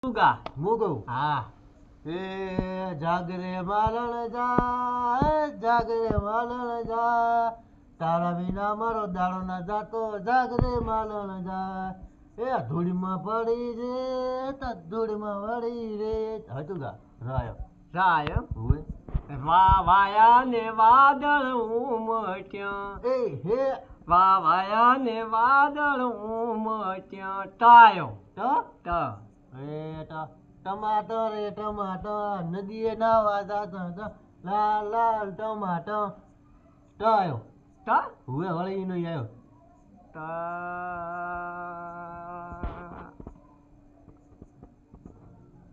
મુગો હા એ જાગરે માલણ જા તારા વિના મારો દાડો ના જાતો જાગરે માલણ જા એ ધૂળમાં પડી રે ધૂળમાં વળી રે હતું ગા રાયો રાય હુએ વાયા ને વાદળ ઉમટ્યા એ હે વાયા ને વાદળ ઉમટ્યા ટાયો તો ટ એ ટમાટર એ ટમાટર નદીએ નાવા જાતા લાલ લાલ ટમાટર ટાયો ટ હુએ વળી નો આવ્યો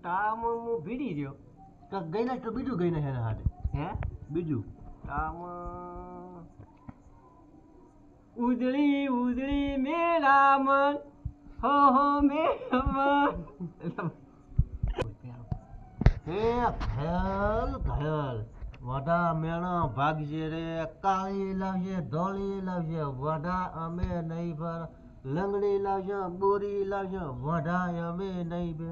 તામ હું ભીડી રહ્યો તો ગઈ ના તો બીજું ગઈ ના હેના હાથે હે બીજું તામ ઉજળી ઉજળી મેરા મન હો મેરા મન હે ઘાયલ ઘાયલ વડા મેણા ભાગજે રે કાળી લાવજે ધોળી લાવજે વડા અમે નહીં પર લંગડી લાવજે બોરી લાવજે વડા અમે નહીં બે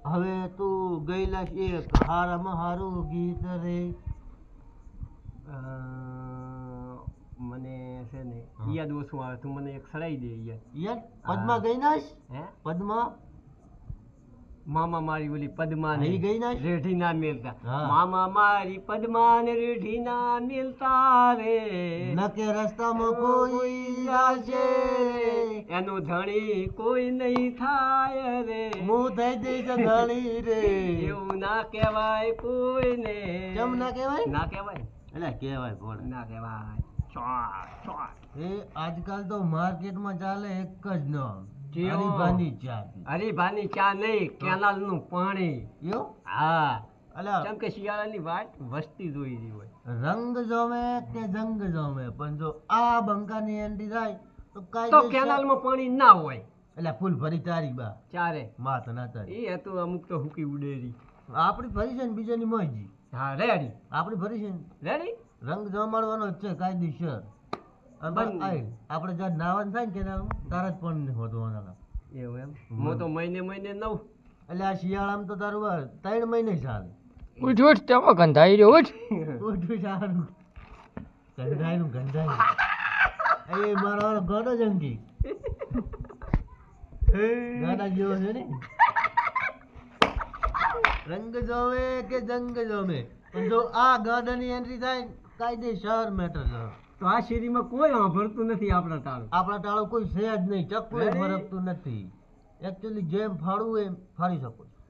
હવે તું ગયેલા એક હારામાં હારું ગીત રે મને છે ને યાદ ઓછું આવે તું મને એક સડાઈ દે યાર પદ્મા ગઈ નાશ હે પદ્મા મામા મારી ઓલી પદ્મા ને અહીં ગઈ ના રેઢી ના મેલતા હા. મામા મારી પદ્મા ને રેઢી ના મેલતા રે નકે રસ્તામાં કોઈ આવશે એનું ધણી કોઈ નહીં થાય રે હું થઈ જઈશ ધણી રે એવું ના કહેવાય કોઈને કેમ ના કહેવાય ના કહેવાય એટલે કહેવાય પણ ના કહેવાય ચોટ ચોટ એ આજકાલ તો માર્કેટમાં ચાલે એક જ નામ કેવો? હરીભાની ચા હરીભાની ચા નહીં કેનાલ નું પાણી યો હા અલા કેમ કે શિયાળાની વાત વસ્તી જોઈ રહી હોય રંગ જોમે કે જંગ જોમે પણ જો આ બંકાની એન્ટ્રી થાય તો તો કાયદેસર કેનાલમાં પાણી ના હોય એટલે ફૂલ ભરી તારી બા ચારે માત ના તારી એ હતું અમુક તો હુકી ઉડેરી આપણી ફરી છે ને બીજાની મોજી હા રેડી આપણી ફરી છે ને રેડી રંગ જમાડવાનો જ છે કાયદેસર અને બંધ. આય આપણે જ્યાં નાવાનું થાય ને કેનાલમાં તારા જ પણ હોતવાના એવું એમ હું તો મહિને નવ એટલે આ શિયાળામાં તો તારું આ 3 મહિને ચાલે ઉઠ ઉઠ તેમાં ગંધાઈ રહ્યો ઉઠ ઓછું સારું ગંધાયનું ગંધાય એ મારો વાળો ગોડો જંગી ગાડા જેવો છે ને રંગ જોવે કે જંગ જોવે પણ જો આ ગાડાની એન્ટ્રી થાય કાયદેસર મેટર છે તો આ શેરીમાં કોઈ સાંભળતું નથી આપણા ટાળું આપણા ટાળો કોઈ છે જ નહીં ચકલું Ready? ફરકતું નથી એકચ્યુઅલી જેમ ફાડવું એમ ફાડી શકો છો